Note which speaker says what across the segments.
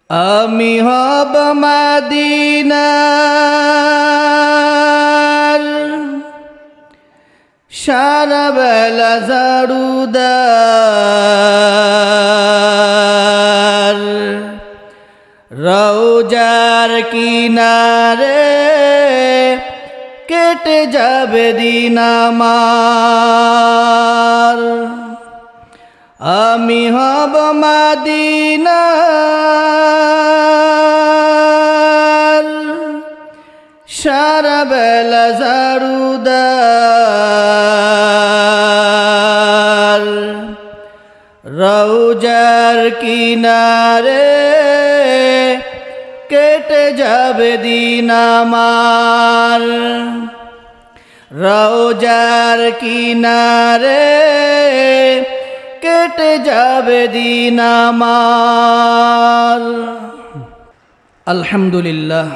Speaker 1: আমি হব মদিনার সারা বেলা ঝাড়ুদার, রওজার কিনারে কেটে যাবে দিন আমার। আমি হব মদিনার সারা বেলা ঝাড়ুদার, রওজার কিনারে কেটে যাবে দিন আমার। রওজার কিনারে কেটে যাবে দিন আমার। আলহামদুলিল্লাহ।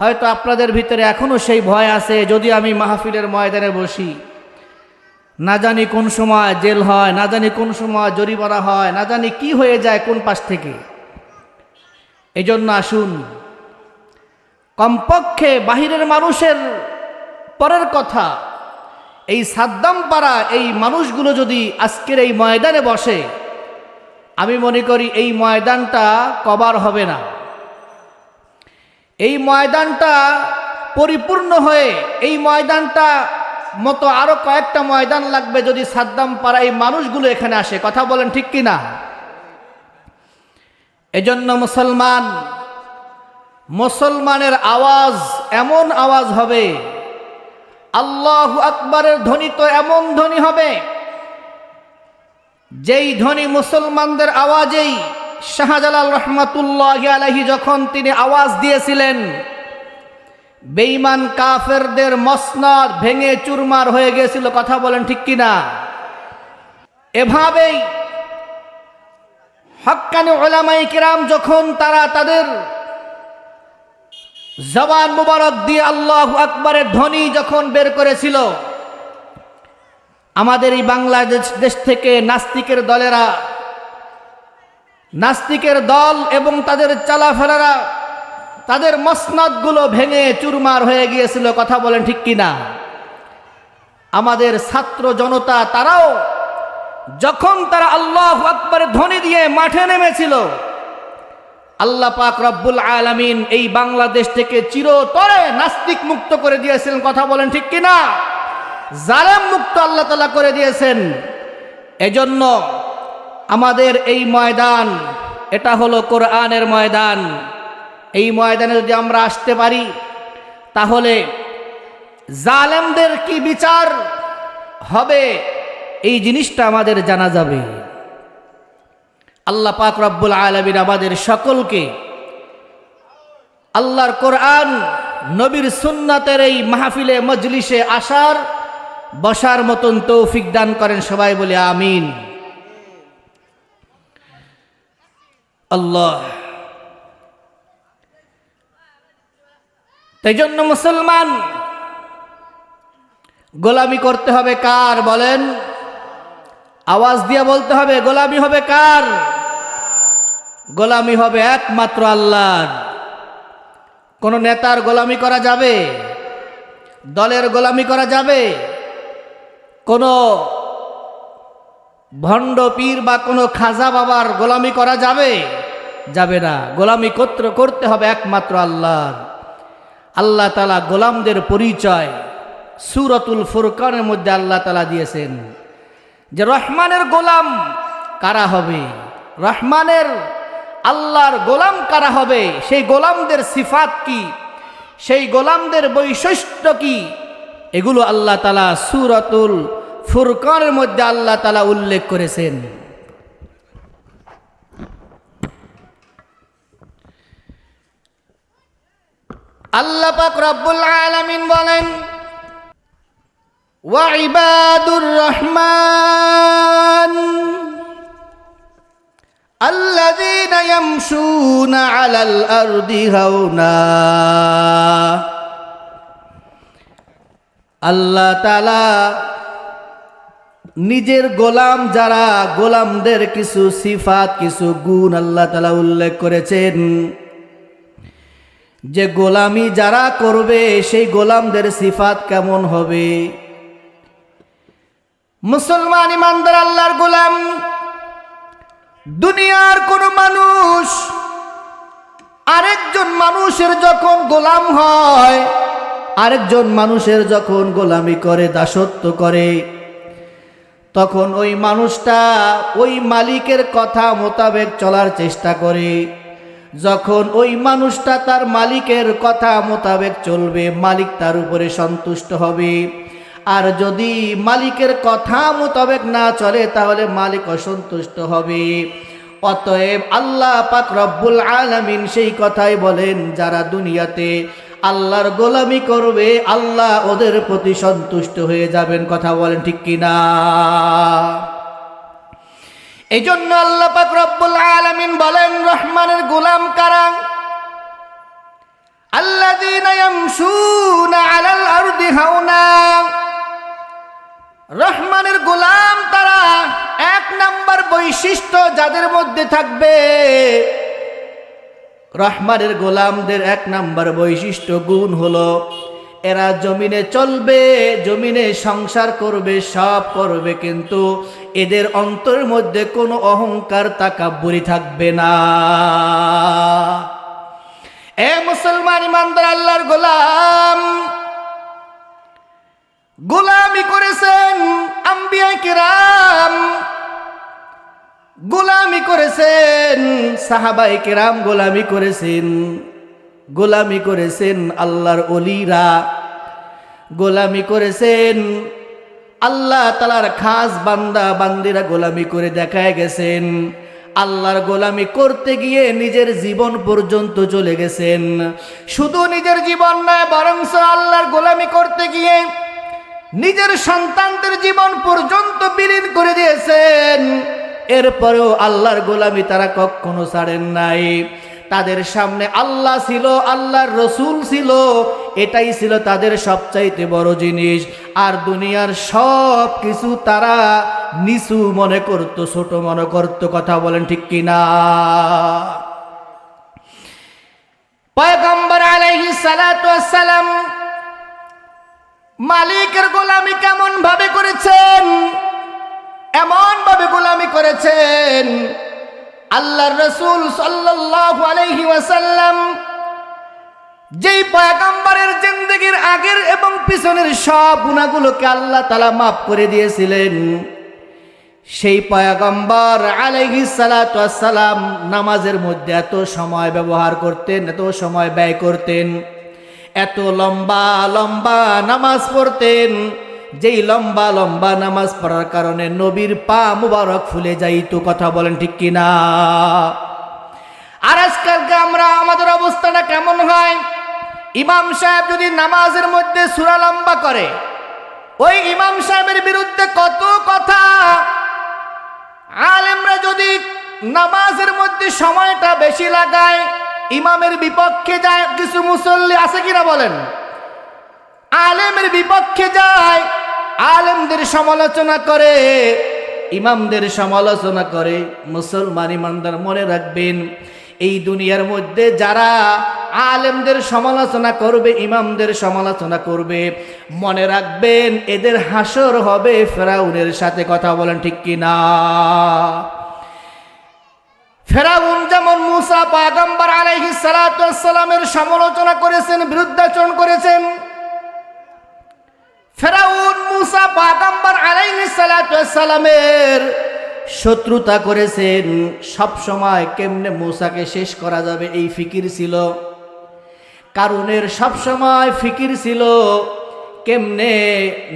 Speaker 1: হয়তো আপনাদের ভিতরে এখনো সেই ভয় আছে, যদি আমি মাহফিলের ময়দানে বসি, না জানি কোন সময় জেল হয়, না জানি কোন সময় জরিমানা হয়, না জানি কি হয়ে যায় কোন পাশ থেকে। এই জন্য আসুন, কমপক্ষে বাহিরের মানুষের পরের কথা, এই সাদ্দাম পাড়া এই মানুষগুলো যদি আজকের এই ময়দানে বসে, আমি মনে করি এই ময়দানটা কভার হবে না। এই ময়দানটা পরিপূর্ণ হয়ে, এই ময়দানটা মতো আরো কয়েকটা ময়দান লাগবে যদি সাদ্দাম পাড়া এই মানুষগুলো এখানে আসে। কথা বলেন ঠিক কিনা? এজন্য মুসলমানের আওয়াজ এমন আওয়াজ হবে, আল্লাহু আকবারের ধ্বনি তো এমন ধ্বনি হবে, যেই ধ্বনি মুসলমানদের আওয়াজেই শাহজালাল রহমাতুল্লাহি আলাইহি যখন তিনি আওয়াজ দিয়েছিলেন, বেঈমান কাফেরদের মসনদ ভেঙে চুরমার হয়ে গিয়েছিল। কথা বলেন ঠিক কিনা? এভাবেই হক্কানি উলামায়ে কিরাম যখন তারা তাদের জবান মুবারক দিয়ে আল্লাহু আকবারের ধ্বনি যখন বের করেছিল, আমাদের এই বাংলাদেশ দেশ থেকে নাস্তিকের দলেরা, নাস্তিকের দল এবং তাদের চালাফেরারা, তাদের মসনদগুলো ভেঙে চুরমার হয়ে গিয়েছিল। কথা বলেন ঠিক কিনা? আমাদের ছাত্র জনতা তারাও যখন তারা আল্লাহু আকবারের ধ্বনি দিয়ে মাঠে নেমেছিল, আল্লাহ পাক রব্বুল আলামিন এই বাংলাদেশ থেকে চিরতরে নাস্তিক মুক্ত করে দিয়েছিলেন। কথা বলেন ঠিক কিনা? জালেম মুক্ত আল্লাহ তাআলা করে দিয়েছেন। এজন্য আমাদের এই ময়দান, এটা হলো কোরআনের ময়দান। এই ময়দানে যদি আমরা আসতে পারি, তাহলে জালেমদের কি বিচার হবে এই জিনিসটা আমাদের জানা যাবে। আল্লাহ পাক রব্বুল আলামিন আমাদের সকলকে আল্লাহর কোরআন, নবীর সুন্নাতের এই মাহফিলে মজলিসে আসার বসার মতন তৌফিক দান করেন। সবাই বলে আমিন। আল্লাহ। তাই জন্য মুসলমান, গোলামি করতে হবে কার? বলেন, আওয়াজ দিয়ে বলতে হবে, গোলামি হবে কার? গোলামি হবে একমাত্র আল্লাহর। কোন নেতার গোলামি করা যাবে? দলের গোলামি করা যাবে? কোন ভণ্ড পীর বা কোনো খাজা বাবার গোলামি করা যাবে? যাবে না। গোলামি করতে হবে একমাত্র আল্লাহর। আল্লাহ তাআলা গোলামদের পরিচয় সূরাতুল ফুরকানের মধ্যে আল্লাহ তাআলা দিয়েছেন যে রহমানের গোলাম কারা হবে, রহমানের আল্লাহর গোলাম কারা হবে, সেই গোলামদের সিফাত কি, সেই গোলামদের বৈশিষ্ট্য কি, এগুলো আল্লাহ তাআলা সূরাতুল ফুরকানের মধ্যে আল্লাহ তাআলা উল্লেখ করেছেন। আল্লাহ পাক রব্বুল আলামিন বলেন, ওয়া ইবাদুর রহমান আল্লাযীনা ইয়ামশুনা আলাল আরদি হাওনা। আল্লাহ তাআলা নিজের গোলাম যারা, গোলামদের কিছু সিফাত, কিছু গুণ আল্লাহ তাআলা উল্লেখ করেছেন, যে গোলামি যারা করবে সেই গোলামদের সিফাত কেমন হবে। মুসলমান ইমানদার আল্লাহর গোলাম, দুনিয়ার কোন মানুষ আরেকজন মানুষের যখন গোলাম হয়, আরেকজন মানুষের যখন গোলামি করে, দাসত্ব করে, তখন ওই মানুষটা ওই মালিকের কথা মোতাবেক চলার চেষ্টা করে। যখন ওই মানুষটা তার মালিকের কথা মোতাবেক চলবে, মালিক তার উপরে সন্তুষ্ট হবে। আর যদি মালিকের কথা মোতাবেক না চলে, তাহলে মালিক অসন্তুষ্ট হবে। অতএব আল্লাহ পাক রব্বুল আলামিন সেই কথাই বলেন, যারা দুনিয়াতে আল্লাহর গোলামি করবে, আল্লাহ ওদের প্রতি সন্তুষ্ট হয়ে যাবেন। কথা বলেন ঠিক কিনা? এই জন্য আল্লাহ পাক রব্বুল আলামিন বলেন, রহমানের গোলাম কারা? আল্লাযীনা ইয়ামশুনা আলাল আরদি হাওনা। রহমানের গোলাম তারা, এক নাম্বার বৈশিষ্ট্য যাদের মধ্যে থাকবে, রহমানের গোলামদের এক নাম্বার বৈশিষ্ট্য গুণ হলো, এরা জমিনে চলবে, জমিনে সংসার করবে, সব করবে, কিন্তু এদের অন্তরের মধ্যে কোনো অহংকার তাকাব্বুরি থাকবে না। এ মুসলমান ইমানদার আল্লাহর গোলাম, গোলামি করেছেন আম্বিয়া কিরাম, গোলামি করেছেন সাহাবায়ে কিরাম, গোলামি করেছেন, গোলামি করেছেন আল্লাহর ওলিরা, গোলামি করেছেন আল্লাহ তাআলার খাস বান্দা বান্দিরা, গোলামি করে দেখায় গেছেন। আল্লাহর গোলামি করতে গিয়ে নিজের জীবন পর্যন্ত চলে গেছেন। শুধু নিজের জীবন নয়, বরং আল্লাহর গোলামি করতে গিয়ে নিজের সন্তানদের জীবন পর্যন্ত বিলীন করে দিয়েছেন। এরপরেও আল্লাহর গোলামি তারা কখনো ছাড়েন নাই। তাদের সামনে আল্লাহ ছিল, আল্লাহর রসুল ছিল, এটাই ছিল তাদের সবচাইতে বড় জিনিস। আর দুনিয়ার সব কিছু তারা নিচু মনে করত, ছোট মনে করত। কথা বলেন ঠিক কিনা? পয়গম্বর আলাইহিস সালাতু ওয়াস সালাম মালিকের গোলামি কেমন ভাবে করেছেন? এমন ভাবে গোলামি করেছেন, আল্লাহর রাসূল সাল্লাল্লাহু আলাইহি ওয়াসাল্লাম যেই পয়গম্বরের জিন্দেগীর আগের এবং পিছনের সব গুনাহগুলোকে আল্লাহ তাআলা মাফ করে দিয়েছিলেন, সেই পয়গম্বর আলাইহিস সালাতু ওয়াস সালাম নামাজের মধ্যে এত সময় ব্যবহার করতেন, এত সময় ব্যয় করতেন, এত লম্বা লম্বা নামাজ পড়তেন, যেই লম্বা লম্বা নামাজ পড়ার কারণে নবীর পা মুবারক ফুলে যাইতো। কথা বলেন ঠিক কিনা? আর আজকালকে আমরা, আমাদের অবস্থাটা কেমন হয়? ইমাম সাহেব যদি নামাজের মধ্যে সূরা লম্বা করে, ওই ইমাম সাহেবের বিরুদ্ধে কত কথা। আলেমরা যদি নামাজের মধ্যে সময়টা বেশি লাগায়, ইমামের বিপক্ষে যায়, কিছু মুসল্লি আছে কিনা বলেন, আলেমের বিপক্ষে যায়, আলেমদের সমালোচনা করে, ইমামদের সমালোচনা করে। মুসলমান ইমানদার মনে রাখবেন, এই দুনিয়ার মধ্যে যারা আলেমদের সমালোচনা করবে, ইমামদের সমালোচনা করবে, মনে রাখবেন এদের হাসর হবে ফেরাউনের সাথে। কথা বলেন ঠিক কিনা? ফেরাউন যেমন মুসা পয়গম্বর আলাইহিস সালাতু ওয়াস সালামের সমালোচনা করেছেন, বিরুদ্ধাচরণ করেছেন, ফেরাউন মুসা পয়গম্বর আলাইহিস সালাতু ওয়াস সালামের শত্রুতা করেছেন। সব সময় কেমনে মুসাকে শেষ করা যাবে এই ফিকির ছিল। কারুনের সব সময় ফিকির ছিল কেমনে,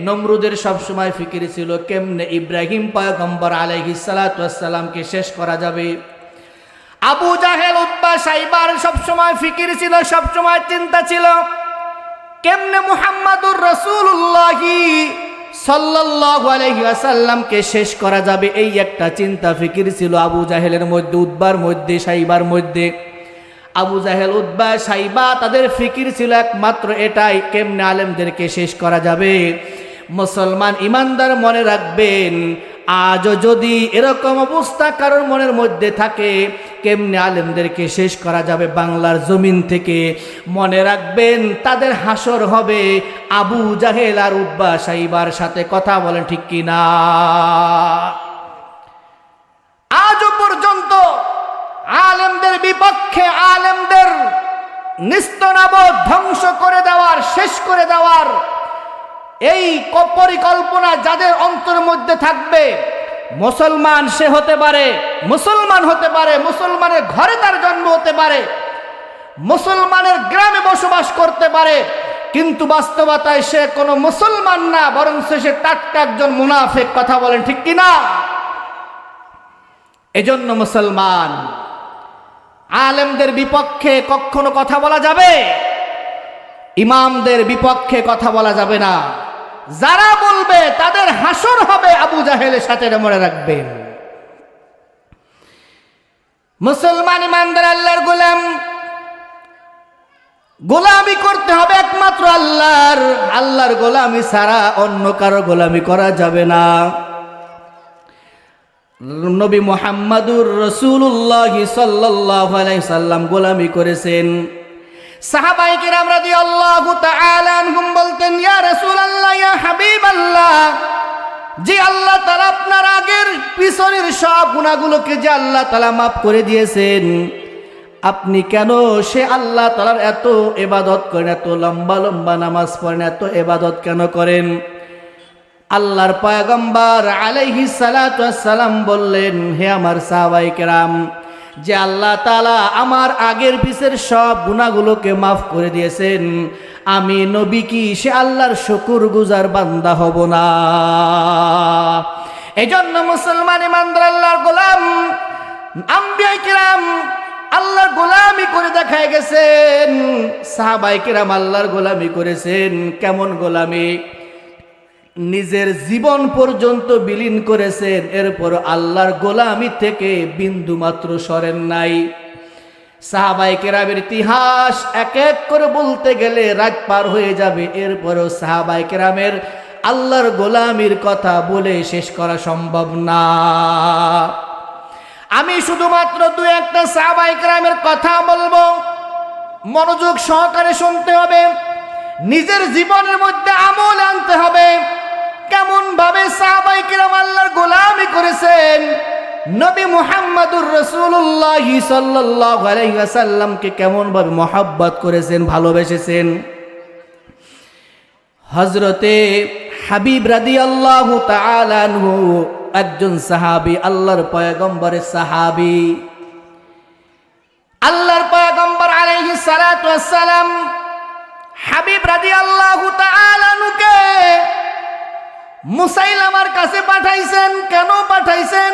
Speaker 1: নমরুদের সব সময় ফিকির ছিল কেমনে ইব্রাহিম পয়গম্বর আলাইহিস সালাতু ওয়াস সালামকে শেষ করা যাবে। আবু জাহেল, উতবা, সাইবার সব সময় ফিকির ছিল, সব সময় চিন্তা ছিল কেমনে মুহাম্মাদুর রাসূলুল্লাহ সাল্লাল্লাহু আলাইহি ওয়াসাল্লামকে শেষ করা যাবে। এই একটা চিন্তা ফিকির ছিল আবু জাহেলের মধ্যে, উতবার মধ্যে, সাইবার মধ্যে। আবু জাহেল, উতবা, সাইবা তাদের ফিকির ছিল একমাত্র এটাই, কেমনে আলেমদেরকে শেষ করা যাবে। মুসলমান ইমানদার মনে রাখবেন, আজও যদি এরকম অবস্থা কারোর মনের মধ্যে থাকে কেমনে আলেমদেরকে শেষ করা যাবে বাংলার জমিন থেকে, মনে রাখবেন তাদের হাসর হবে আবু জাহেল আর উতবা সাইবার সাথে। কথা বলেন ঠিক কিনা? আজও পর্যন্ত আলেমদের বিপক্ষে, আলেমদের নিস্তনাবদ ধ্বংস করে দেওয়ার, শেষ করে দেওয়ার এই পরিকল্পনা যাদের অন্তরের মধ্যে থাকবে, মুসলমান সে হতে পারে, মুসলমান হতে পারে, মুসলমানের ঘরে তার জন্ম হতে পারে, মুসলমানের গ্রামে বসবাস করতে পারে, কিন্তু বাস্তবতায় সে কোনো মুসলমান না, বরং সে টাটকা একজন মুনাফিক। কথা বলেন ঠিক কিনা? এজন্য মুসলমান আলেমদের বিপক্ষে কখনো কথা বলা যাবে, ইমামদের বিপক্ষে কথা বলা যাবে না। যারা বলবে তাদের হাসর হবে আবু জাহেলের সাথে, মনে রাখবেন। মুসলমান ইমানদার আল্লাহর গোলাম, গোলামি করতে হবে একমাত্র আল্লাহর। আল্লাহর গোলামি ছাড়া অন্য কারো গোলামি করা যাবে না। নবী মুহাম্মদুর রাসূলুল্লাহ সাল্লাল্লাহু আলাইহি সাল্লাম গোলামি করেছেন। সাহাবায়ে কিরাম রাদিয়াল্লাহু তাআলা আনহুম বলতেন, ইয়া রাসূলুল্লাহ, ইয়া হাবিবাল্লাহ, যে আল্লাহ তাআলা আপনার আগের পিছনের সব গুনাহগুলোকে যে আল্লাহ তাআলা মাফ করে দিয়েছেন, আপনি কেন সে আল্লাহ তাআলার এত ইবাদত করেন, এত লম্বা লম্বা নামাজ পড়েন, এত ইবাদত কেন করেন? আল্লাহর পয়গম্বর আলাইহিস সালাতু ওয়াস সালাম বললেন, হে আমার সাহাবায়ে কেরাম, যে আল্লাহ তাআলা আমার আগের পিছের সব গুনাহগুলোকে মাফ করে দিয়েছেন, আমি নবী কি সে আল্লাহর শুকরগুজার বান্দা হব না? এজন্য মুসলমান ইমানদার আল্লাহর গোলাম, আম্বিয়া কিরাম আল্লাহর গোলামি করে দেখায় গেছেন। সাহাবায়ে কিরাম আল্লাহর গোলামি করেছেন। কেমন গোলামি? নিজের জীবন পর্যন্ত বিলীন করেছেন, এরপর আল্লাহর গোলামি থেকে বিন্দু মাত্র সরেন নাই। সাহাবায়ে কেরামের ইতিহাস এক এক করে বলতে গেলে রাত পার হয়ে যাবে, এরপরও সাহাবায়ে কেরামের আল্লাহর গোলামির কথা বলে শেষ করা সম্ভব না। আমি শুধুমাত্র দু একটা সাহাবায়ে কেরামের কথা বলবো, মনোযোগ সহকারে শুনতে হবে, নিজের জীবনের মধ্যে আমল আনতে হবে। কেমন ভাবে সাহাবায়ে কিরাম আল্লাহর গোলামি করেছেন, নবী মুহাম্মদুর রাসূলুল্লাহ সাল্লাল্লাহু আলাইহি ওয়াসাল্লামকে কেমন ভাবে মহব্বত করেছেন, ভালোবেসেছেন। হযরতে হাবিব রাদিয়াল্লাহু তাআলা আনহু একজন সাহাবী, আল্লাহর পয়গম্বরের সাহাবী। আল্লাহর পয়গম্বর আলাইহিস সালাতু ওয়াস সালাম হাবিব রাদিয়াল্লাহু তাআলা আনহুকে মুসাইলামার কাছে পাঠাইছেন। কেন পাঠাইছেন?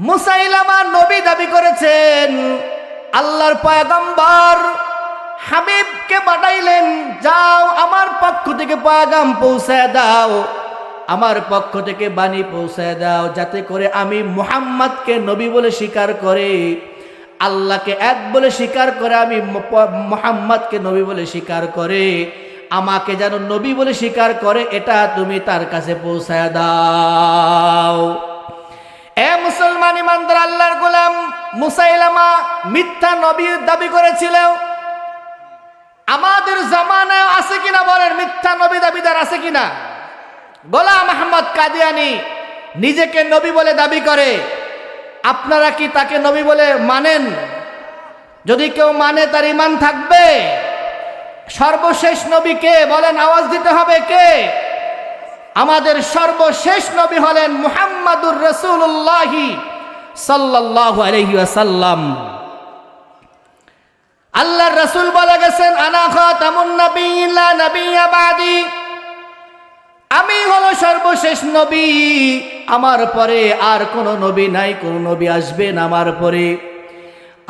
Speaker 1: মুসাইলামা নবী দাবি করেছেন। আল্লাহর পয়গম্বর হাবিবকে পাঠাইলেন, যাও আমার পক্ষ থেকে পয়গাম পৌঁছায় দাও, আমার পক্ষ থেকে বাণী পৌঁছায় দাও, যাতে করে আমি মুহাম্মদকে নবী বলে স্বীকার করে, আল্লাহকে এক বলে স্বীকার করে, আমি মুহাম্মদকে নবী বলে স্বীকার করে, আমাকে যেন নবী বলে স্বীকার করে, এটা তুমি তার কাছে পৌঁছায় দাও। এ মুসলমান ইমানদার আল্লাহর গোলাম, মুসাইলামা মিথ্যা নবীর দাবি করেছিল। আমাদের জামানায় আছে কিনা বলেন? মিথ্যা নবী দাবিদার আছে কিনা? গোলাম আহমদ কাদিয়ানী নিজেকে নবী বলে দাবি করে, আপনারা কি তাকে নবী বলে মানেন? যদি কেউ মানে তার ঈমান থাকবে। সর্বশেষ নবী কে বলেন? আওয়াজ দিতে হবে কে? আমাদের সর্বশেষ নবী হলেন মুহাম্মাদুর রাসূলুল্লাহ সাল্লাল্লাহু আলাইহি ওয়াসাল্লাম। আল্লাহর রাসূল বলে গেছেন, আনা খাতামুন নাবিয়্যিন লা নাবিয়্যা বাদি, আমি হলো সর্বশেষ নবী, আমার পরে আর কোন নবী নাই, কোন নবী আসবেন আমার পরে।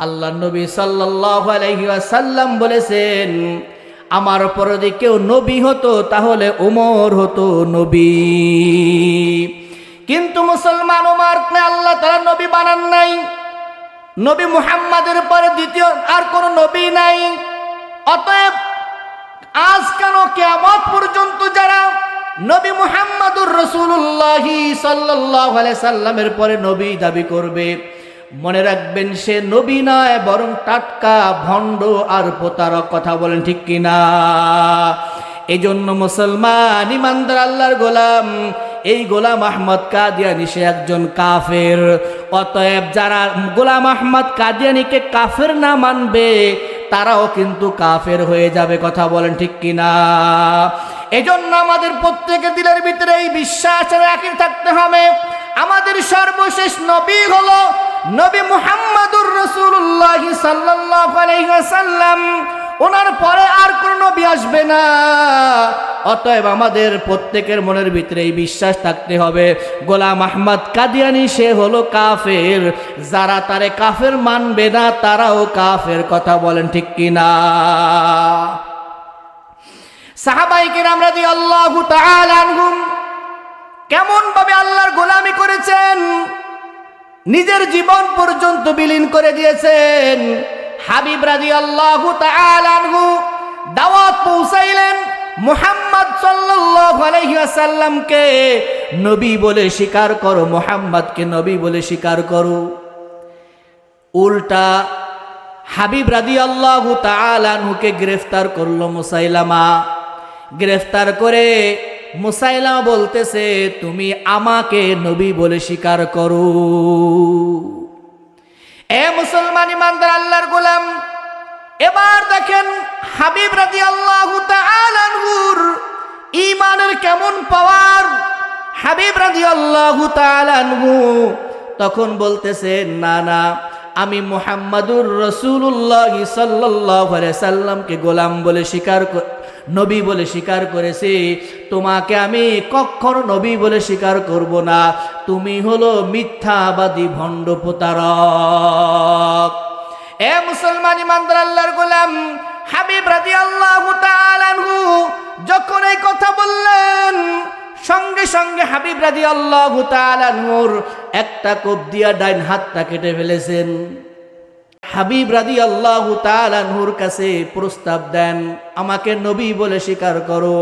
Speaker 1: আল্লাহর নবী সাল্লাল্লাহু আলাইহি ওয়াসাল্লাম বলেছেন, আমার পরে যদি কেউ নবী হতো তাহলে ওমর হতো নবী। কিন্তু মুসলমান ওমরকে আল্লাহ তাআলা নবী বানান নাই। নবী মুহাম্মাদের পরে দ্বিতীয় আর কোন নবী নাই। অতএব আজ কেন কিয়ামত পর্যন্ত যারা নবী মুহাম্মদুর রাসূলুল্লাহ সাল্লাল্লাহু আলাইহি সাল্লামের পরে নবী দাবি করবে, মনে রাখবেন সে নবী নয়, বরং টাটকা ভণ্ড আর প্রতারক। কথা বলেন ঠিক কিনা? এজন্য মুসলমান ইমানদার আল্লাহর গোলাম, এই গোলাম আহমদ কাদিয়ানী সে একজন কাফের। অতএব যারা গোলাম আহমদ কাদিয়ানীকে কাফের না মানবে তারাও কিন্তু কাফের হয়ে যাবে। কথা বলেন ঠিক কিনা? এজন্য আমাদের প্রত্যেকের দিলের ভিতরে এই বিশ্বাস রাখি থাকতে হবে, আমাদের সর্বশেষ নবী হলো নবী মুহাম্মদুর রাসূলুল্লাহ সাল্লাল্লাহু আলাইহি ওয়াসাল্লাম। ওনার পরে আর কোন নবী আসবে না। অতএব আমাদের প্রত্যেকের মনের ভিতরে এই বিশ্বাস থাকতে হবে, গোলাম আহমদ কাদিয়ানী সে হলো কাফের। যারা তারে কাফের মানবে না তারাও কাফের। কথা বলেন ঠিক কিনা? সাহাবায়ে কেরাম রাদিয়াল্লাহু তাআলা আনহুম কেমন ভাবে আল্লাহর গোলামি করেছেন, নিজের জীবন পর্যন্ত বিলীন করে দিয়েছেন। হাবিব রাদিয়াল্লাহু তাআলা আনহু দাওয়াত পৌঁছাইলেন, মুহাম্মদ সাল্লাল্লাহু আলাইহি ওয়াসাল্লামকে নবী বলে স্বীকার করো, মুহাম্মদকে নবী বলে স্বীকার করো। উল্টা হাবিব রাদিয়াল্লাহু তাআলা আনহুকে গ্রেফতার করলো মুসাইলামা। গ্রেফতার করে মুসাইলামা বলতেছে, তুমি আমাকে নবী বলে স্বীকার করো। এ মুসলমান ইমানদার আল্লাহর গোলাম, এবার দেখেন হাবিব রাদিয়াল্লাহু তাআলা আনহুর ঈমানের কেমন পাওয়ার। হাবিব রাদিয়াল্লাহু তাআলা আনহু তখন বলতেছেন, না না, আমি মুহাম্মাদুর রাসূলুল্লাহ সাল্লাল্লাহু আলাইহি সাল্লামকে গোলাম বলে নবী বলে স্বীকার করেছি, তোমাকে আমি কখনো নবী বলে স্বীকার করব না। তুমি হলো মিথ্যাবাদী ভণ্ড প্রতারক। এ মুসলমান ইমানদার আল্লাহর গোলাম, হাবিব রাদিয়াল্লাহু তাআলা আনহু যখন এই কথা বললেন, সঙ্গে সঙ্গে হাবিব রাদিয়াল্লাহু তাআলা আনহুর একটা কোপ দিয়া ডাইন হাতটা কেটে ফেলেছেন। হাবিব রাদিয়াল্লাহু তাআলা আনহুর কাছে প্রস্তাব দেন, আমাকে নবী বলে স্বীকার করো।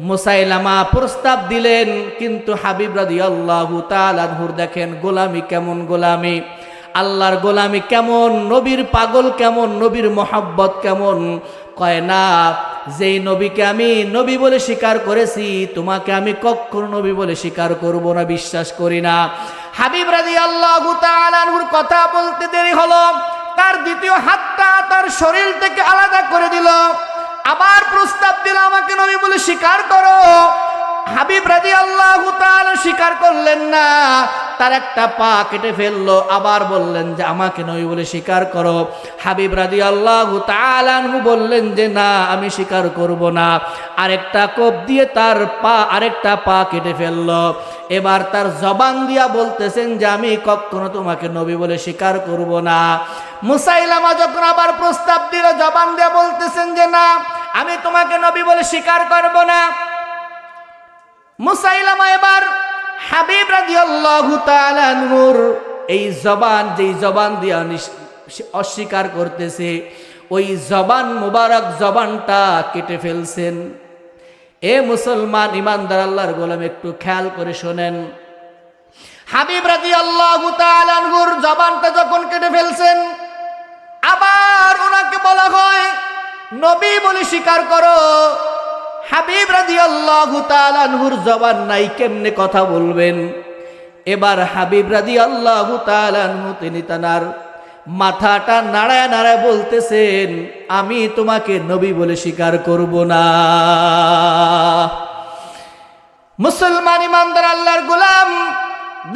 Speaker 1: মুসাইলামা প্রস্তাব দিলেন, কিন্তু হাবিব রাদিয়াল্লাহু তাআলা আনহুর দেখেন গোলামি কেমন গোলামি, আল্লাহর গোলামি কেমন, নবীর পাগল কেমন, নবীর মহব্বত কেমন। কয় না, যেই নবীকে আমি নবী বলে স্বীকার করেছি, তোমাকে আমি কখনো নবী বলে স্বীকার করব না, বিশ্বাস করি না। হাবিব রাদিয়াল্লাহু তাআলা আনহুর কথা বলতে দেরি হলো, তার দ্বিতীয় হাতটা তার শরীর থেকে আলাদা করে দিল, আবার প্রস্তাব দিল, আমাকে নবী বলে স্বীকার করো। হাবিব রাদিয়াল্লাহু তাআলা স্বীকার করলেন না, তার একটা পা কেটে ফেললো, আবার বললেন যে আমাকে নবী বলে স্বীকার করো। হাবিব রাদিয়াল্লাহু তাআলা আনহু বললেন যে না, আমি স্বীকার করব না। আরেকটা কোপ দিয়ে তার আরেকটা পা কেটে ফেললো। এবার তার জবান দিয়া বলতেছেন যে আমি কখনো তোমাকে নবী বলে স্বীকার করব না। মুসাইলামা যখন আবার প্রস্তাব দিল, জবান দিয়া বলতেছেন যে না, আমি তোমাকে নবী বলে স্বীকার করব না। মুসাইলামা এবার হাবিব রাদিয়াল্লাহু তাআলা আনহুর এই জবান, যেই জবান দিয়া অস্বীকার করতেছে, ওই জবান মুবারক জবানটা কেটে ফেলছেন। এ মুসলমান ইমানদার আল্লাহর গোলাম, একটু খেয়াল করে শোনেন। হাবিব রাদিয়াল্লাহু তাআলা আনহুর জবানটা যখন কেটে ফেলছেন, আবার ওনাকে বলা হয় নবী বলে স্বীকার করো। হাবিব রাদিয়াল্লাহু তাআলা আনহুর জবান নাই, কেমনে কথা বলবেন? এবার হাবিব রাদিয়াল্লাহু তাআলা আনহু তিনি তার মাথাটা নাড়ায় নাড়ায় বলতেছেন, আমি তোমাকে নবী বলে স্বীকার করব না। মুসলমান ইমানদার আল্লাহর গোলাম,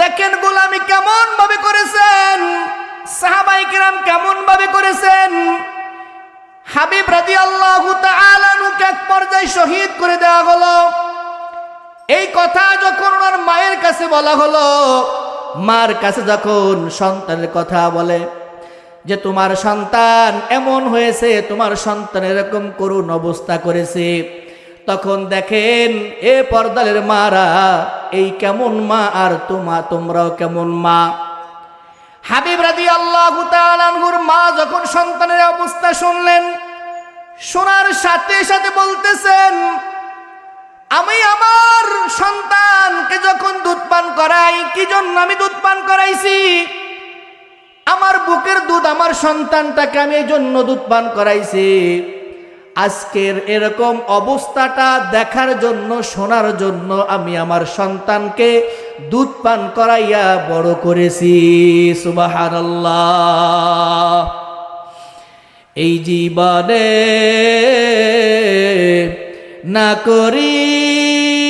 Speaker 1: দেখেন গোলামি কেমন ভাবে করেছেন, সাহাবায়ে কেরাম কেমন ভাবে করেছেন। হাবিব রাদিয়াল্লাহু তাআলা আনহুকে এক পর্যায়ে শহীদ করে দেওয়া হলো। এই কথা যখন ওনার মায়ের কাছে বলা হলো, মার কাছে যখন সন্তানের কথা বলে যে তোমার সন্তান এমন হয়েছে, তোমার সন্তান এরকম করুণ অবস্থা করেছে, তখন দেখেন এ পর্দালের মারা, এই কেমন মা আর তোমরাও কেমন মা। হাবিব রাদিয়াল্লাহু তাআলা আনহুর মা যখন সন্তানের অবস্থা শুনলেন, শোনার সাথে সাথে বলতেছেন, আমি আমার সন্তানকে যখন দুধ পান করাই, কি জন্য আমি দুধ পান করাইছি? আমার বুকের দুধ আমার সন্তানটাকে আমি এই জন্য দুধ পান করাইছি, আজকের এরকম অবস্থাটা দেখার জন্য, শোনার জন্য আমি আমার সন্তানকে দুধ পান করাইয়া বড় করেছি। সুবহানাল্লাহ। এই জীবনে না করিলাম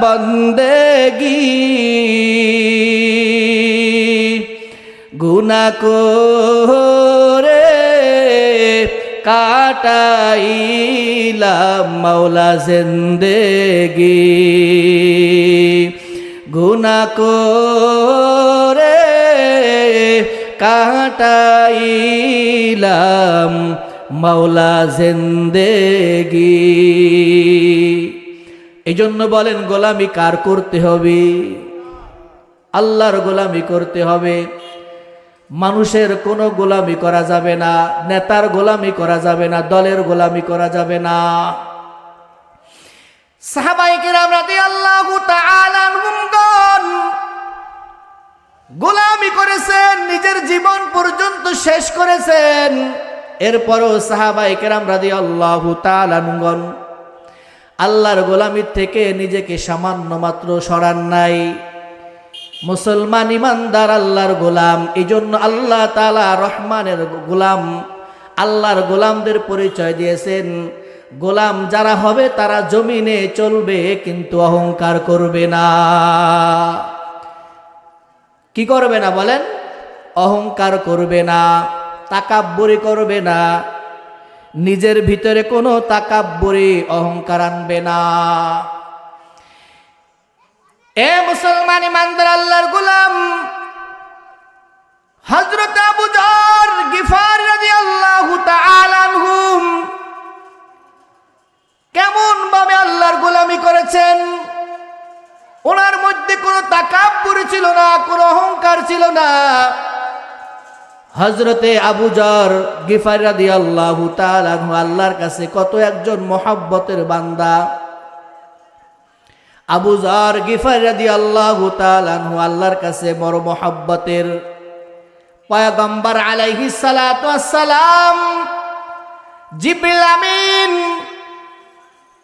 Speaker 1: বন্দেগী, গুনাহ করে কাটাইলাম মাওলা জিন্দেগি, গুনাহ করে কাটাইলাম মাওলা জিন্দেগি। এই জন্য বলেন গোলামি কার করতে হবে? আল্লাহর গোলামি করতে হবে। মানুষের কোনো গোলামি করা যাবে না, নেতার গোলামি করা যাবে না, দলের গোলামি করা যাবে না। সাহাবায়ে কিরাম রাদিয়াল্লাহু তাআলা আনহুম গোলামি করেছেন, নিজের জীবন পর্যন্ত শেষ করেছেন। এরপরও সাহাবায়ে কিরাম রাদিয়াল্লাহু তাআলা আনহুম আল্লাহর গোলামির থেকে নিজেকে সামান্য মাত্র সরান নাই। মুসলমান ইমানদার আল্লাহর গোলাম, এই জন্য আল্লাহ তাআলা রহমানের গোলাম, আল্লাহর গোলামদের পরিচয় দিয়েছেন। গোলাম যারা হবে তারা জমিনে চলবে, কিন্তু অহংকার করবে না। কি করবে না বলেন? অহংকার করবে না, তাকাব্বুরি করবে না, নিজের ভিতরে কোনো তাকাব্বুরি অহংকার আনবে না। এ মুসলমান ইমানদার আল্লাহর গোলাম, হযরত আবু যর গিফারী রাদিয়াল্লাহু তাআলা আনহুম কেমন ভাবে আল্লাহর গোলামি করেছেন। ওনার মধ্যে কোনো তাকাব্বুর ছিল না, কোনো অহংকার ছিল না। হযরতে আবু যর গিফারী রাদিয়াল্লাহু তাআলা আনহু আল্লাহর কাছে কত একজন মহব্বতের বান্দা। আবু যর গিফারী রাদিয়াল্লাহু তাআলা আনহু আল্লাহর কাছে বড় মহব্বতের। পয়গম্বর আলাইহিস সালাতু ওয়াস সালাম, জিবরিল আমিন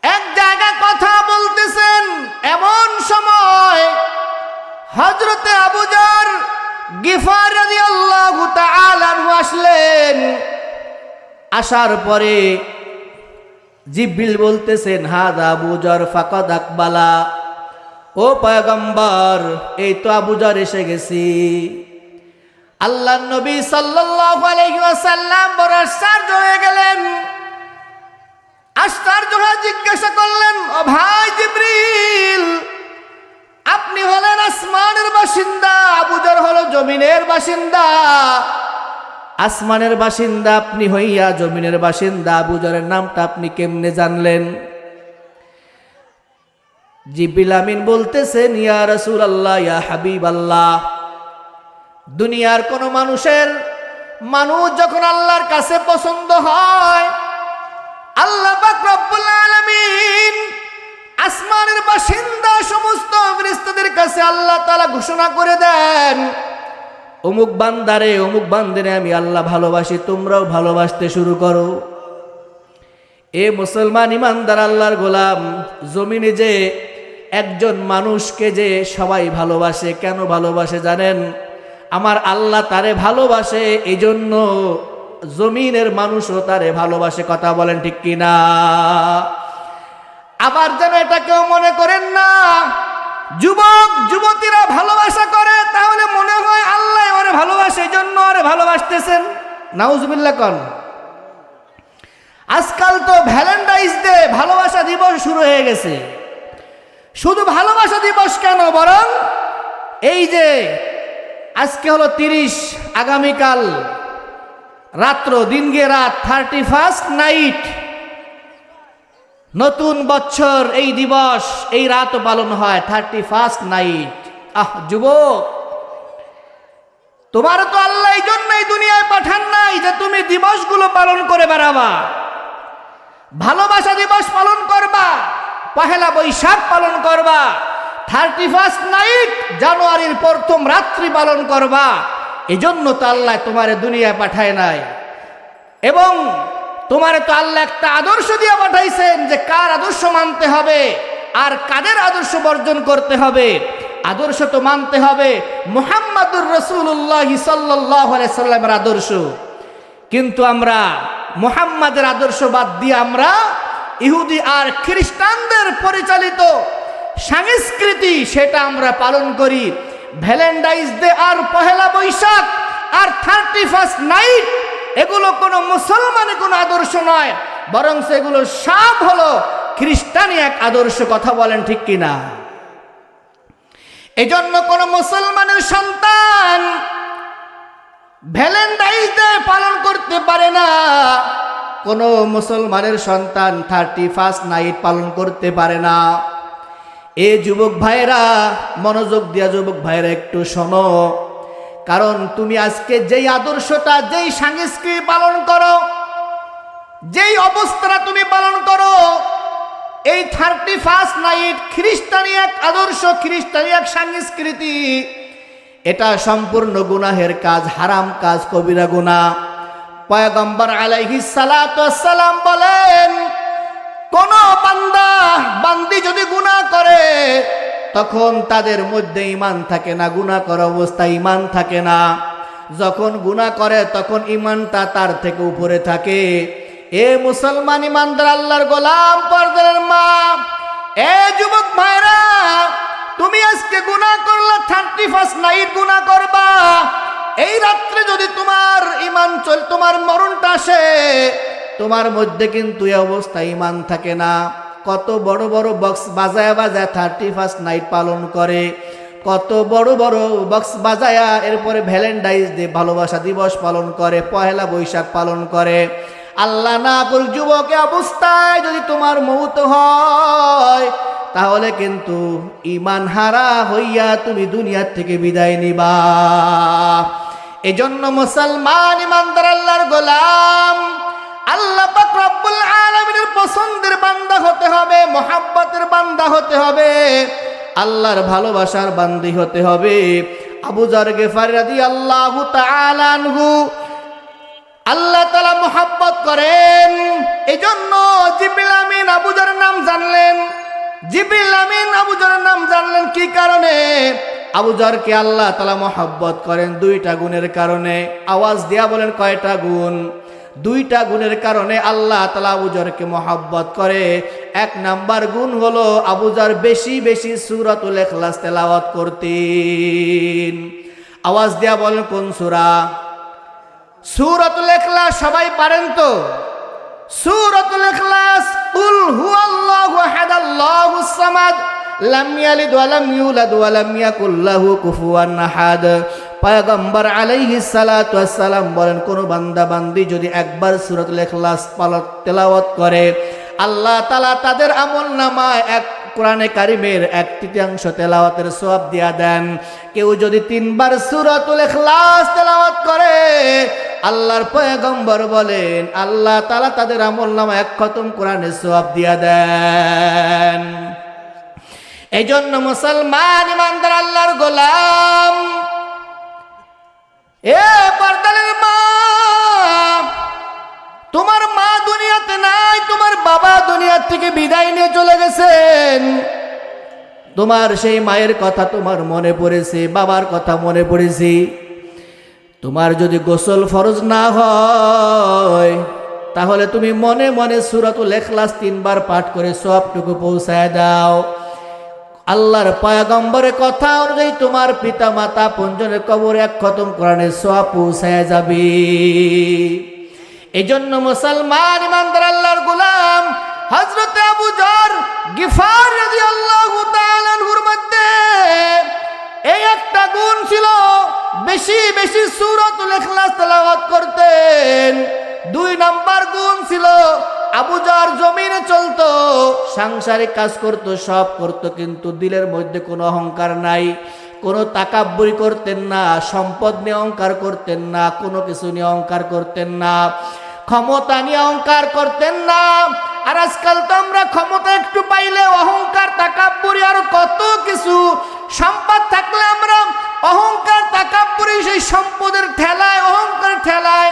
Speaker 1: এক জায়গায় কথা বলতেছেন, এমন সময় হযরতে আবু যর গিফারী রাদিয়াল্লাহু তাআলা আনহু আসলেন। আসার পরে জিবরিল বলতেছেন, হাদা আবু যর ফাকাদ আকবালা। ও পয়গম্বর, এই তো আবু যর এসে গেছি। আল্লাহর নবী সাল্লাল্লাহু আলাইহি ওয়াসাল্লাম বড় আশ্চর্য হয়ে গেলেন। আশ্চর্য হয়ে জিজ্ঞাসা করলেন, ও ভাই জিবরিল, আপনি হলেন আসমানের বাসিন্দা, আবু যর হলো জমিনের বাসিন্দা। আসমানের বাসিন্দা আপনি হইয়া জমিনের বাসিন্দা, আবু যরের নামটা আপনি কেমনে জানলেন? জিবরিল আমিন বলতেছেন, ইয়া রাসূলুল্লাহ, ইয়া হাবিবাল্লাহ, দুনিয়ার কোন মানুষ যখন আল্লাহর কাছে পছন্দ হয়, আল্লাহ পাক রব্বুল আলামিন আসমানের বাসিন্দা সমস্ত ফেরেশতাদের কাছে আল্লাহ তাআলা ঘোষণা করে দেন, অমুক বান্দারে, অমুক বান্দারে আমি আল্লাহ ভালোবাসি, তোমরাও ভালোবাসতে শুরু করো। এ মুসলমান ইমানদার আল্লাহর গোলাম, জমিনে যে একজন মানুষকে যে সবাই ভালোবাসে, কেন ভালোবাসে জানেন? আমার আল্লাহ তারে ভালোবাসে, এই জন্য জমিনের মানুষও তারে ভালোবাসে। কথা বলেন ঠিক কিনা? আবার যেন এটা কেউ মনে করেন না, যুবক যুবতীরা ভালোবাসা করে তাহলে মনে হয় আল্লাহ ওরে ভালোবাসে, এই জন্য ওরে ভালোবাসতেছেন। নাউজুবিল্লাহ কন। আজকাল তো ভ্যালেন্টাইন্স ডে, ভালোবাসা দিবস শুরু হয়ে গেছে। শুধু ভালোবাসা দিবস কেন, বরং এই যে আজকে হলো 30, আগামীকাল রাত্র, দিন গিয়ে রাত, 31st নাইট, নতুন বছর, এই দিবস, এই রাতও পালন হয় 31st নাইট। যুবক, তোমার তো আল্লাহ এই জন্যই দুনিয়ায় পাঠান নাই যে তুমি দিবসগুলো পালন করে বেড়াবা, ভালোবাসা দিবস পালন করবা। পহেলা বৈশাখ পালন করবা, 31 নাইট জানুয়ারির প্রথম রাত্রি পালন করবা। এজন্য তো আল্লাহ তোমারে দুনিয়ায় পাঠায় নাই, এবং তোমারে তো আল্লাহ একটা আদর্শ দিয়ে পাঠাইছেন যে কার আদর্শ মানতে হবে আর কাদের আদর্শ বর্জন করতে হবে। আদর্শ তো মানতে হবে মুহাম্মাদুর রাসূলুল্লাহ সাল্লাল্লাহু আলাইহি সাল্লামের আদর্শ। কিন্তু আমরা মুহাম্মাদের আদর্শ বাদ দিয়ে আমরা ইহুদি আর খ্রিস্টানদের পরিচালিত সংস্কৃতি সেটা আমরা পালন করি। ভ্যালেন্টাইন্স ডে আর পহেলা বৈশাখ আর 31 নাইট এগুলো কোনো মুসলমানের কোনো আদর্শ নয়, বরং সেগুলো সব হলো খ্রিস্টানি এক আদর্শ। কথা বলেন ঠিক কিনা? এজন্য কোন মুসলমানের সন্তান ভ্যালেন্টাইন্স ডে পালন করতে পারে না, কোন মুসলমানের সন্তান 31 নাইট পালন করতে পারে না। এ যুবক ভাইরা, মনোযোগ দিয়া যুবক ভাইরা একটু শোনো, কারণ তুমি আজকে যেই আদর্শটা, যেই সংস্কৃতি পালন করো, যেই অবস্থাটা তুমি পালন করো, এই 31 নাইট খ্রিস্টানি এক আদর্শ, খ্রিস্টানি এক সংস্কৃতি, এটা সম্পূর্ণ গুনাহের কাজ, হারাম কাজ, কবিরা গুনাহ। পয়গম্বর আলাইহিস সালাতু ওয়াস সালাম বলেন, কোন বান্দা বান্দি যদি গুনাহ করে তখন তাদের মধ্যে ঈমান থাকে না, গুনাহ করা অবস্থায় ঈমান থাকে না। যখন গুনাহ করে তখন ঈমানটা তার থেকে উপরে থাকে। এ মুসলমান ঈমানদার আল্লাহর গোলাম, পর্দার মা, এ যুবক ভাইরা, তুমি আজকে গুনাহ করলে 31 নাইট গুনাহ করবা। এই রাত্রে যদি তোমার ঈমান তোমার মরণটা আসে, তোমার মধ্যে কিন্তু এই অবস্থায় ঈমান থাকে না। কত বড় বড় বক্স বাজায়া বাজায় 31 নাইট পালন করে, কত বড় বড় বক্স বাজায়া এরপরে ভ্যালেন্টাইন্স ডে ভালোবাসা দিবস পালন করে, পহেলা বৈশাখ পালন করে। আল্লাহ না করুক যুবক, অবস্থায় যদি তোমার মৌত হয় তাহলে কিন্তু ঈমান হারা হইয়া তুমি দুনিয়ার থেকে বিদায় নিবা। এজন্য মুসলমান ঈমানদার আল্লাহর গোলাম, আল্লাহ পাক রব্বুল আলামিনের পছন্দের বান্দা হতে হবে, মুহাব্বতের বান্দা হতে হবে, আল্লাহর ভালোবাসার বান্দি হতে হবে। আবু যর গিফারী রাদিয়াল্লাহু তাআলা আনহু আল্লাহ তাআলা মুহাব্বত করেন, এজন্য জিবরিল আমিন আবু যরের নাম জানলেন। জিবরিল আমিন আবু যরের নাম জানলেন কি কারণে? আবু যরকে আল্লাহ তাআলা মুহাব্বত করেন 2টা গুণের কারণে। আওয়াজ দিয়া বলেন কয়টা গুণ? 2টা গুণের কারণে আল্লাহ তাআলা আবু যরকে মুহাব্বত করে। 1 নাম্বার গুণ হলো আবু যর বেশি বেশি সূরাতুল ইখলাস তেলাওয়াত করতেন। আওয়াজ দিয়া বলেন কোন সূরা? সূরাতুল ইখলাস সবাই পারেন তো? সূরাতুল ইখলাস, কুল হুয়াল্লাহু আহাদ আল্লাহুস সামাদ লাম ইয়ালিদ ওয়া লাম ইউলাদ ওয়া লাম ইয়াকুল লাহু কুফুয়ান আহাদ। পয়গম্বর আলাইহিস সালাতু ওয়াস সালাম বলেন, কোন বান্দা বান্দি যদি একবার সূরাতুল ইখলাস তেলাওয়াত করে, আল্লাহ তাআলা তাদের আমলনামায় কোরআনে কারিমের 1/3 তেলাওয়াতের সওয়াব দিয়া দেন। কেউ যদি 3 বার সূরাতুল ইখলাস তেলাওয়াত করে, আল্লাহর পয়গম্বর বলেন আল্লাহ তাআলা তাদের আমলনামায় 1 খতম কোরআনের সওয়াব দিয়া দেন। এজন্য মুসলমান ঈমানদার আল্লাহর গোলাম, এ পর্দার মা, তোমার মা দুনিয়াতে নাই, তোমার বাবা দুনিয়া থেকে বিদায় নিয়ে চলে গেছেন। তোমার সেই মায়ের কথা তোমার মনে পড়েছে, বাবার কথা মনে পড়েছে। তোমার যদি গোসল ফরজ না হয় তাহলে তুমি মনে মনে সূরাতুল ইখলাস 3 বার পাঠ করে সবটুকু পৌঁছায় দাও। আল্লাহর পয়গম্বরের কথা অনুযায়ী তোমার পিতা মাতা পঞ্জনের কবরে 1 খতম কোরআনের সওয়াব পৌঁছায় যাবে। এজন্য মুসলমান ঈমানদার আল্লাহর গোলাম, হযরত আবু যর গিফারী রাদিয়াল্লাহু তাআলা আনহুর মধ্যে এই একটা গুণ ছিল, বেশি বেশি সূরাতুল ইখলাস তেলাওয়াত করতেন। 2 নাম্বার গুণ ছিল, আবু যর জমিনে চলতো, সাংসারিক কাজ করতো, সব করতো, কিন্তু দিলের মধ্যে কোনো অহংকার নাই, কোনো তাকাব্বুরি করতেন না, সম্পদ নিয়ে অহংকার করতেন না, কোনো কিছু নিয়ে অহংকার করতেন না, ক্ষমতা নিয়ে অহংকার করতেন না, আর আজকাল তো আমরা ক্ষমতা একটু পাইলে অহংকার তাকাব্বুরি আর কত কিছু, সম্পদ থাকলে আমরা অহংকার তাকাব্বুরি সেই সম্পদের ঠেলায়, অহংকার ঠেলায়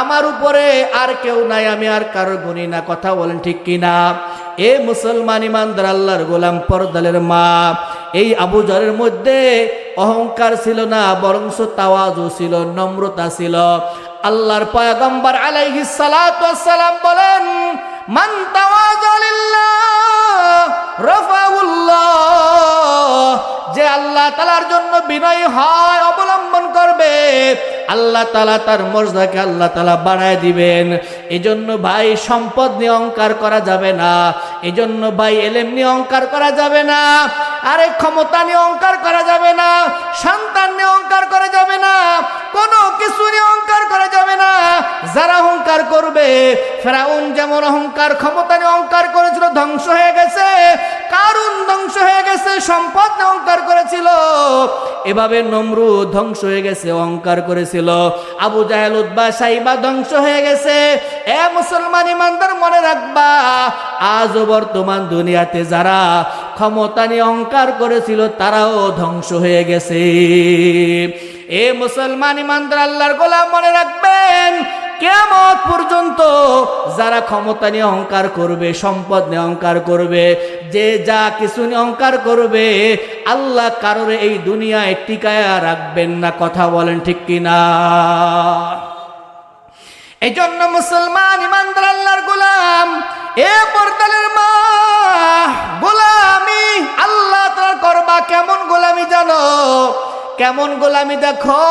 Speaker 1: আমার উপরে আর কেউ নাই, আমি আর কারো গুনি না। কথা বলেন ঠিক কিনা? এ মুসলমান ইমানদার আল্লাহর গোলাম পর্দালের মা, এই আবু যরের মধ্যে অহংকার ছিল না, বরংস তাওয়াজু ছিল, নম্রতা ছিল। আল্লাহর পয়গম্বর আলাইহিস সালাতু ওয়াস সালাম বলেন, মান তাওয়াজা লিল্লাহ রাফাহুল্লাহ, যে আল্লাহ তাআলার জন্য বিনয়ী হয়, অবলম্বন করবে, আল্লাহ তাআলা তার মর্যাদাকে আল্লাহ তাআলা বাড়ায় দিবেন। এজন্য ভাই সম্পদ নিয়ে অহংকার করা যাবে না, এজন্য ভাই এলেম নিয়ে অহংকার করা যাবে না, আরে ক্ষমতা নিয়ে অহংকার করা যাবে না, সন্তান নিয়ে অহংকার করা যাবে না, কোনো কিছু নিয়ে অহংকার করা যাবে না। যারা অহংকার করবে, ফেরাউন যেমন অহংকার ক্ষমতা নিয়ে অহংকার করেছিল, ধ্বংস হয়ে গেছে, কারুন ধ্বংস হয়ে গেছে, সম্পদ নিয়ে অহংকার করেছিল, এভাবে নমরুদ ধ্বংস হয়ে গেছে, অহংকার করেছিল, আবু জাহেল উতবা সাইবা ধ্বংস হয়ে গেছে। এ মুসলমান ইমানদার মনে রাখবা, আজও বর্তমান দুনিয়াতে যারা ক্ষমতা নিয়ে অহংকার করেছিল তারাও ধ্বংস হয়ে গেছে। এ মুসলমান ইমানদার আল্লাহর গোলাম মনে রাখবেন, কিয়ামত পর্যন্ত যারা ক্ষমতা নিয়ে অহংকার করবে, সম্পদ নিয়ে অহংকার করবে, যে যা কিছু নিয়ে অহংকার করবে, আল্লাহ কারোর এই দুনিয়ায় টিকায়া রাখবেন না। কথা বলেন ঠিক কিনা? এই জন্য মুসলমান ইমানদার আল্লাহর গোলাম, এ পর্দালের মা, গোলামি আল্লাহ তাআলা করবা, কেমন গোলামি জানো? কেমন গোলামি দেখো,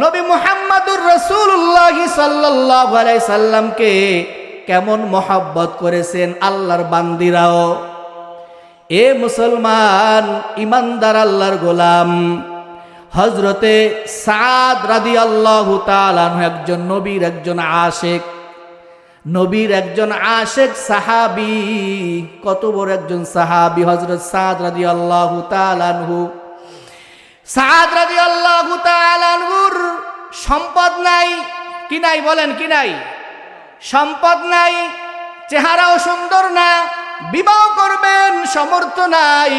Speaker 1: নবী মুহাম্মদুর রাসূলুল্লাহ সাল্লাল্লাহু আলাইহি সাল্লামকে কেমন মহব্বত করেছেন আল্লাহর বান্দিরাও। এ মুসলমান ইমানদার আল্লাহর গোলাম, হযরতে সাদ রাদিয়াল্লাহু তাআলা আনহু একজন নবীর একজন আশিক, নবীর একজন আশিক সাহাবী, কত বড় একজন সাহাবী হযরত সাদ রাদিয়াল্লাহু তাআলা আনহু। সাদ রাদিয়াল্লাহু তাআলা আনহুর সম্পদ নাই, কি নাই বলেন, কি নাই? সম্পদ নাই, চেহারাও সুন্দর না, বিবাহ করবেন সামর্থ্য নাই।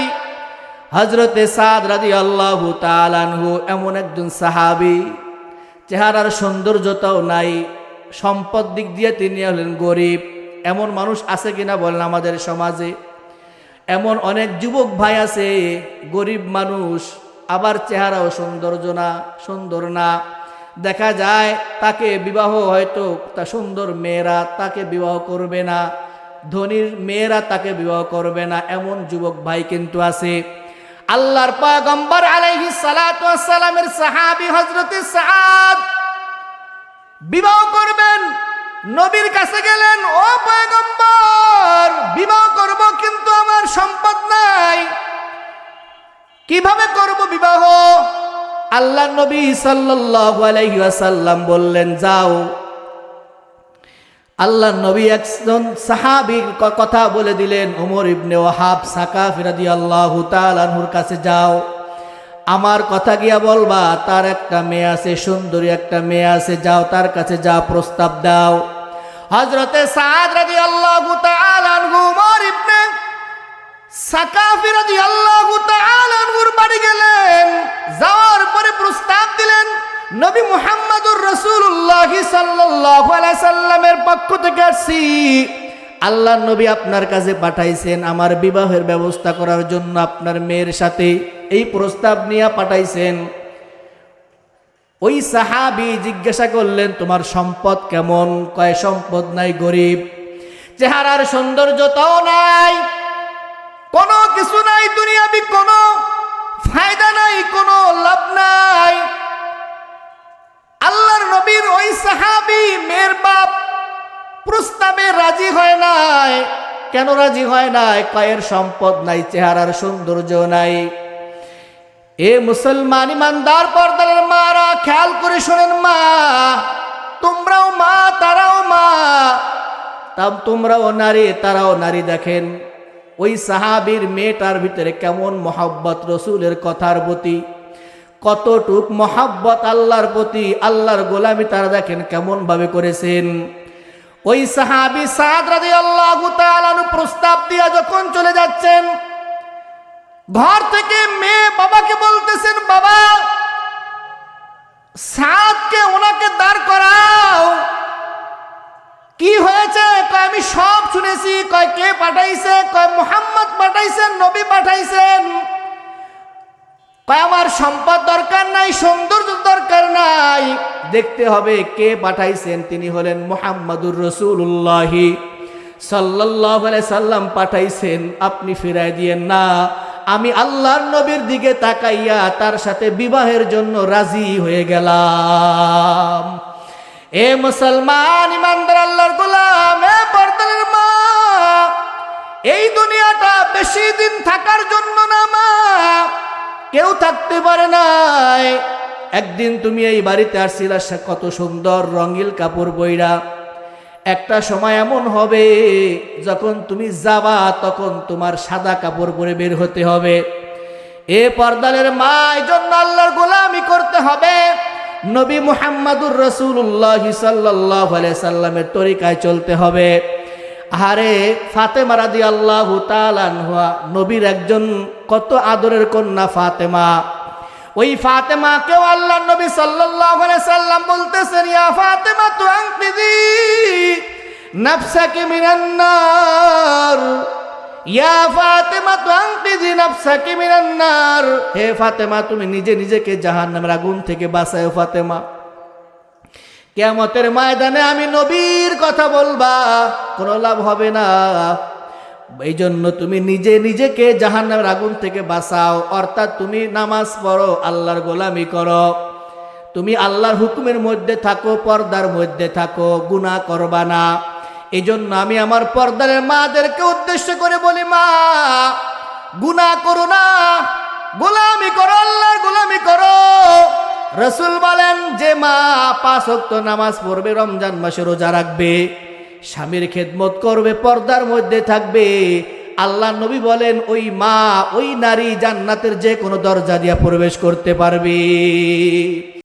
Speaker 1: হযরতে সাদ রাদিয়াল্লাহু তাআলা আনহু এমন একজন সাহাবী, চেহারার সৌন্দর্যতাও নাই, সম্পদ দিক দিয়ে তিনি হলেন গরিব। এমন মানুষ আছে কিনা বলেন আমাদের সমাজে? এমন অনেক যুবক ভাই আছে, গরিব মানুষ, আবার চেহারাও সুন্দর না, দেখা যায় তাকে বিবাহ, হয়তো তা সুন্দর মেয়েরা তাকে বিবাহ করবে না, ধনীর মেয়েরা তাকে বিবাহ করবে না, এমন যুবক ভাই কিন্তু আছে। আল্লাহর পয়গম্বর আলাইহিস সালাতু ওয়াস সালামের সাহাবী হযরতে সাদ বিবাহ করবেন, নবীর কাছে গেলেন, ও পয়গম্বর, বিবাহ করব কিন্তু আমার সম্পদ নাই, কিভাবে করব বিবাহ? আল্লাহ নবী সাল্লাল্লাহু আলাইহি ওয়াসাল্লাম বললেন, যাও। আল্লাহ নবী একজন সাহাবীর কথা বলে দিলেন, ওমর ইবনে ওয়াহাব সাকাফি রাদিয়াল্লাহু তাআলা আনহুর কাছে যাও, আমার কথা গিয়া বলবা, তার একটা মেয়ে আছে, সুন্দরী একটা মেয়ে আছে, যাও তার কাছে, যাও প্রস্তাব দাও। হযরতে সাদ রাদিয়াল্লাহু তাআলা আনহু ওমর ইবনে সাকাফি রাদিয়াল্লাহু তাআলা আনহুর বাড়ি গেলেন, যাওয়ার পরে প্রস্তাব দিলেন, নবী মুহাম্মদুর রাসূলুল্লাহ সাল্লাল্লাহু আলাইহি সাল্লামের পক্ষ থেকে আসছি, আল্লাহর নবী আপনার কাছে পাঠাইছেন আমার বিবাহের ব্যবস্থা করার জন্য, আপনার মেয়ের সাথে এই প্রস্তাব নিয়ে পাঠাইছেন। ওই সাহাবী জিজ্ঞাসা করলেন, তোমার সম্পদ কেমন? কয় সম্পদ নাই, গরিব, চেহারার সৌন্দর্যতাও নাই, কোনো কিছু নাই, দুনিয়াবি কোনো ফায়দা নাই, কোনো লাভ নাই। আল্লাহর নবীর ওই সাহাবী মেয়ের বাপ প্রস্তাবে রাজি হয় নাই। কেন রাজি হয় নাই? কয়ের সম্পদ নাই, চেহারার সৌন্দর্য নাই। এ মুসলমান ইমানদার পর্দার মারা, খেয়াল করে শোনেন মা, তোমরাও মা তারাও মা, তোমরাও নারী তারাও নারী। দেখেন ওই সাহাবীর মেয়েটার ভিতরে কেমন মহব্বত রসুলের কথার প্রতি, কতটুক মহব্বত আল্লাহর প্রতি, আল্লাহর গোলামি তারা দেখেন কেমন ভাবে করেছেন। ওই সাহাবী সাদ রাদিয়াল্লাহু তাআলা আনহু প্রস্তাব দিয়া যখন চলে যাচ্ছেন, ঘর থেকে মেয়ে বাবাকে বলতেছেন, বাবা সাদকে ওনাকে দাঁড় করাও। কি হয়েছে? কয় আমি সব শুনেছি। কয় কে পাঠাইছে? কয় মুহাম্মদ পাঠাইছেন, নবী পাঠাইছেন। কয় আমার সম্পদ দরকার নাই, সৌন্দর্য দরকার নাই, দেখতে হবে কে পাঠাইছেন। তিনি হলেন মুহাম্মাদুর রাসূলুল্লাহ সাল্লাল্লাহু আলাইহি সাল্লাম পাঠাইছেন, আপনি ফিরাই দিয়েন না। আমি আল্লাহর নবীর দিকে তাকাইয়া তার সাথে বিবাহের জন্য রাজি হয়ে গেলাম। এ মুসলমান ইমানদার আল্লাহর গোলাম, এ পর্দার মা, এই দুনিয়াটা বেশি দিন থাকার জন্য না মা, কেউ থাকতে পারে নাই। একদিন তুমি এই বাড়িতে আসছিলা কত সুন্দর রঙিল কাপড় বইরা, একটা সময় এমন হবে যখন তুমি যাবা তখন তোমার সাদা কাপড় পরে বের হতে হবে। এ পর্দালের মা, এই জন্য আল্লাহর গোলামি করতে হবে, নবী মুহাম্মাদুর রাসূলুল্লাহ সাল্লাল্লাহু আলাইহি সাল্লামের তরিকায় চলতে হবে। আরে ফাতেমা রাদিয়াল্লাহু তাআলা আনহা নবীর একজন কত আদরের কন্যা ফাতেমা। ওই ফাতেমাকেও আল্লাহর নবী সাল্লাল্লাহু আলাইহি সাল্লাম বলতেছেন, ইয়া ফাতেমা তু আনকিদি নাফসাকি মিনান নার, ইয়া ফাতেমা তু আনকিদি নাফসাকি মিনান নার। হে ফাতেমা, তুমি নিজে নিজেকে জাহান্নামের আগুন থেকে বাঁচাও। ফাতেমা, কিয়ামতের ময়দানে আমি নবীর কথা বলবা, কোনো লাভ হবে না। এই জন্য তুমি নিজে নিজেকে জাহান্নামের আগুন থেকে বাঁচাও, অর্থাৎ তুমি নামাজ পড়ো, আল্লাহর গোলামি করো, তুমি আল্লাহর হুকুমের মধ্যে থাকো, পর্দার মধ্যে থাকো, গুনাহ করবা না। এই জন্য আমি আমার পর্দার মাদেরকে উদ্দেশ্য করে বলি, মা গুনাহ করো না, গোলামি করো, আল্লাহর গোলামি করো। রাসূল বলেন যে মা 5 ওয়াক্ত নামাজ পড়বে, রমজান মাসে রোজা রাখবে, স্বামীর খেদমত করবে, পর্দার মধ্যে থাকবে, আল্লাহ নবী বলেন ওই মা, ওই নারী জান্নাতের যে কোনো দরজা দিয়া প্রবেশ করতে পারবে।